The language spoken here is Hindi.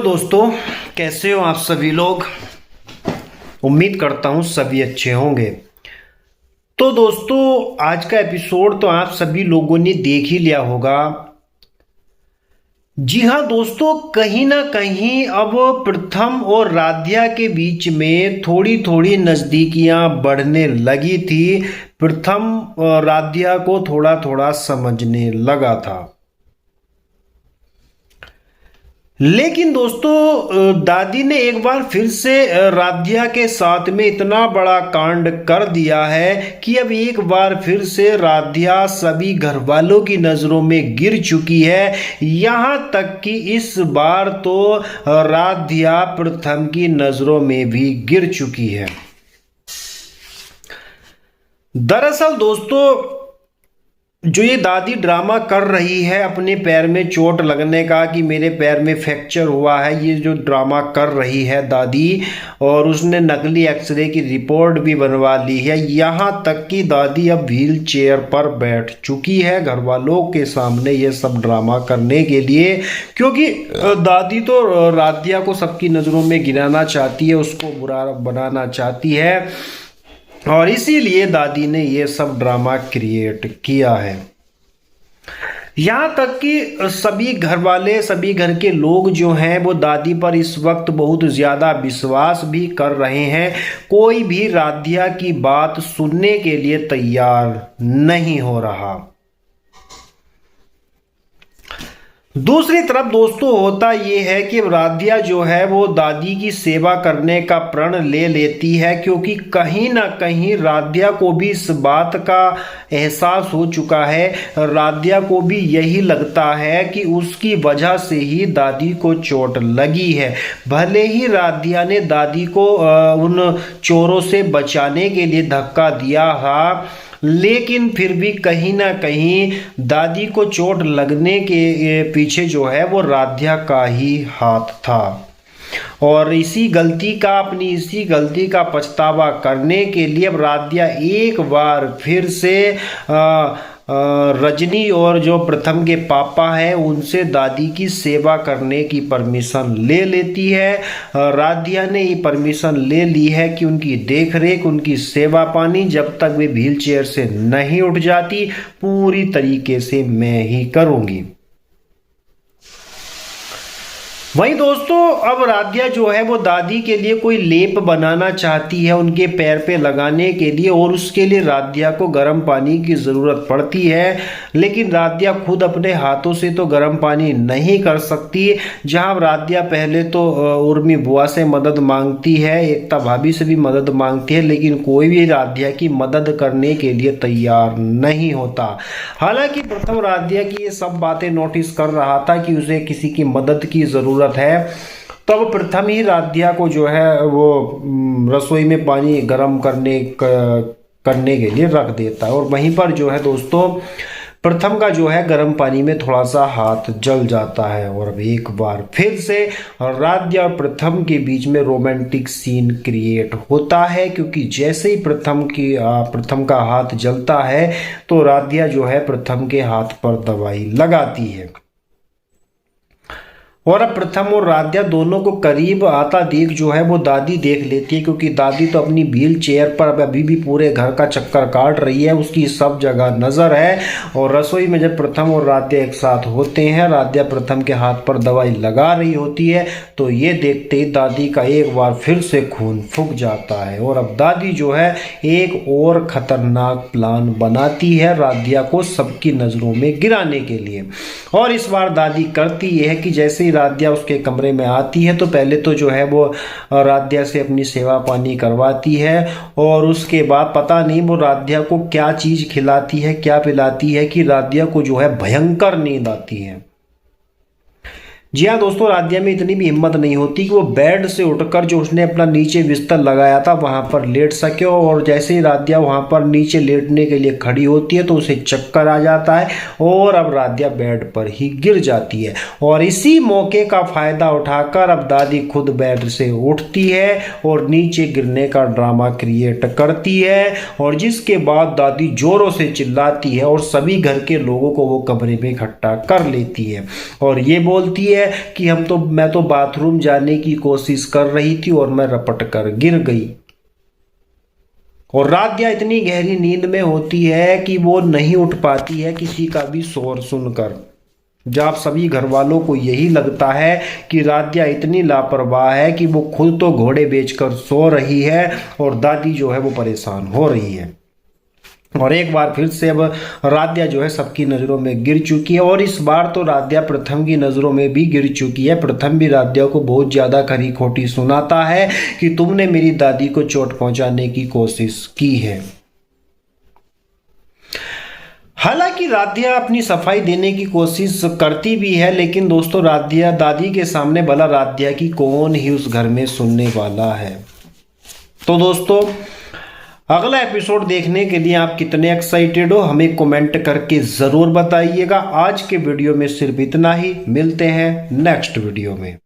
दोस्तों, कैसे हो आप सभी लोग। उम्मीद करता हूं सभी अच्छे होंगे। तो दोस्तों, आज का एपिसोड तो आप सभी लोगों ने देख ही लिया होगा। जी हाँ दोस्तों, कहीं ना कहीं अब प्रथम और राध्या के बीच में थोड़ी थोड़ी नजदीकियां बढ़ने लगी थी। प्रथम राध्या को थोड़ा थोड़ा समझने लगा था। लेकिन दोस्तों, दादी ने एक बार फिर से राध्या के साथ में इतना बड़ा कांड कर दिया है कि अब एक बार फिर से राध्या सभी घर वालों की नजरों में गिर चुकी है। यहां तक कि इस बार तो राध्या प्रथम की नजरों में भी गिर चुकी है। दरअसल दोस्तों, जो ये दादी ड्रामा कर रही है अपने पैर में चोट लगने का कि मेरे पैर में फ्रैक्चर हुआ है, ये जो ड्रामा कर रही है दादी, और उसने नकली एक्सरे की रिपोर्ट भी बनवा ली है। यहाँ तक कि दादी अब व्हील चेयर पर बैठ चुकी है घर वालों के सामने ये सब ड्रामा करने के लिए, क्योंकि दादी तो राध्या को सबकी नज़रों में गिराना चाहती है, उसको बुरा बनाना चाहती है, और इसीलिए दादी ने ये सब ड्रामा क्रिएट किया है। यहाँ तक कि सभी घर वाले, सभी घर के लोग जो हैं वो दादी पर इस वक्त बहुत ज़्यादा विश्वास भी कर रहे हैं। कोई भी राध्या की बात सुनने के लिए तैयार नहीं हो रहा। दूसरी तरफ दोस्तों, होता ये है कि राध्या जो है वो दादी की सेवा करने का प्रण ले लेती है, क्योंकि कहीं ना कहीं राध्या को भी इस बात का एहसास हो चुका है। राध्या को भी यही लगता है कि उसकी वजह से ही दादी को चोट लगी है। भले ही राध्या ने दादी को उन चोरों से बचाने के लिए धक्का दिया था, लेकिन फिर भी कहीं ना कहीं दादी को चोट लगने के पीछे जो है वो राध्या का ही हाथ था। और इसी गलती का पछतावा करने के लिए अब राध्या एक बार फिर से रजनी और जो प्रथम के पापा हैं उनसे दादी की सेवा करने की परमिशन ले लेती है। राध्या ने ये परमिशन ले ली है कि उनकी देखरेख, उनकी सेवा पानी जब तक वे व्हील चेयर से नहीं उठ जाती पूरी तरीके से मैं ही करूंगी। वहीं दोस्तों, अब राध्या जो है वो दादी के लिए कोई लेप बनाना चाहती है उनके पैर पे लगाने के लिए, और उसके लिए राध्या को गर्म पानी की ज़रूरत पड़ती है। लेकिन राध्या खुद अपने हाथों से तो गर्म पानी नहीं कर सकती। जहां राध्या पहले तो उर्मी बुआ से मदद मांगती है, एकता भाभी से भी मदद मांगती है, लेकिन कोई भी राध्या की मदद करने के लिए तैयार नहीं होता। हालांकि प्रथम राध्या की ये सब बातें नोटिस कर रहा था कि उसे किसी की मदद की ज़रूरत है, तब प्रथम ही राध्या को जो है वो रसोई में पानी गर्म करने के लिए रख देता है। और वहीं पर जो है दोस्तों, प्रथम का जो है गर्म पानी में थोड़ा सा हाथ जल जाता है, और अब एक बार फिर से राध्या और प्रथम के बीच में रोमांटिक सीन क्रिएट होता है, क्योंकि जैसे ही प्रथम का हाथ जलता है तो राध्या जो है प्रथम के हाथ पर दवाई लगाती है। और अब प्रथम और राध्या दोनों को करीब आता देख जो है वो दादी देख लेती है, क्योंकि दादी तो अपनी व्हील चेयर पर अभी भी पूरे घर का चक्कर काट रही है, उसकी सब जगह नज़र है। और रसोई में जब प्रथम और राध्या एक साथ होते हैं, राध्या प्रथम के हाथ पर दवाई लगा रही होती है, तो ये देखते ही दादी का एक बार फिर से खून फूंक जाता है। और अब दादी जो है एक और खतरनाक प्लान बनाती है राध्या को सबकी नज़रों में गिराने के लिए। और इस बार दादी करती यह है कि जैसे राध्या उसके कमरे में आती है तो पहले तो जो है वो राध्या से अपनी सेवा पानी करवाती है, और उसके बाद पता नहीं वो राध्या को क्या चीज़ खिलाती है, क्या पिलाती है कि राध्या को जो है भयंकर नींद आती है। जी हाँ दोस्तों, राध्या में इतनी भी हिम्मत नहीं होती कि वो बेड से उठकर जो उसने अपना नीचे बिस्तर लगाया था वहां पर लेट सके, और जैसे ही राध्या वहां पर नीचे लेटने के लिए खड़ी होती है तो उसे चक्कर आ जाता है, और अब राध्या बेड पर ही गिर जाती है। और इसी मौके का फायदा उठाकर अब दादी खुद बेड से उठती है और नीचे गिरने का ड्रामा क्रिएट करती है, और जिसके बाद दादी जोरों से चिल्लाती है और सभी घर के लोगों को वो कमरे में इकट्ठा कर लेती है, और ये बोलती है है कि मैं तो बाथरूम जाने की कोशिश कर रही थी और मैं रपट कर गिर गई। और राध्या इतनी गहरी नींद में होती है कि वो नहीं उठ पाती है किसी का भी शोर सुनकर। जब सभी घर वालों को यही लगता है कि राध्या इतनी लापरवाह है कि वो खुद तो घोड़े बेचकर सो रही है और दादी जो है वो परेशान हो रही है। और एक बार फिर से अब राध्या जो है सबकी नज़रों में गिर चुकी है, और इस बार तो राध्या प्रथम की नज़रों में भी गिर चुकी है। प्रथम भी राध्या को बहुत ज़्यादा खरी खोटी सुनाता है कि तुमने मेरी दादी को चोट पहुंचाने की कोशिश की है। हालांकि राध्या अपनी सफाई देने की कोशिश करती भी है, लेकिन दोस्तों राध्या दादी के सामने भला राध्या की कौन ही उस घर में सुनने वाला है। तो दोस्तों अगला एपिसोड देखने के लिए आप कितने एक्साइटेड हो हमें कमेंट करके ज़रूर बताइएगा। आज के वीडियो में सिर्फ इतना ही, मिलते हैं नेक्स्ट वीडियो में।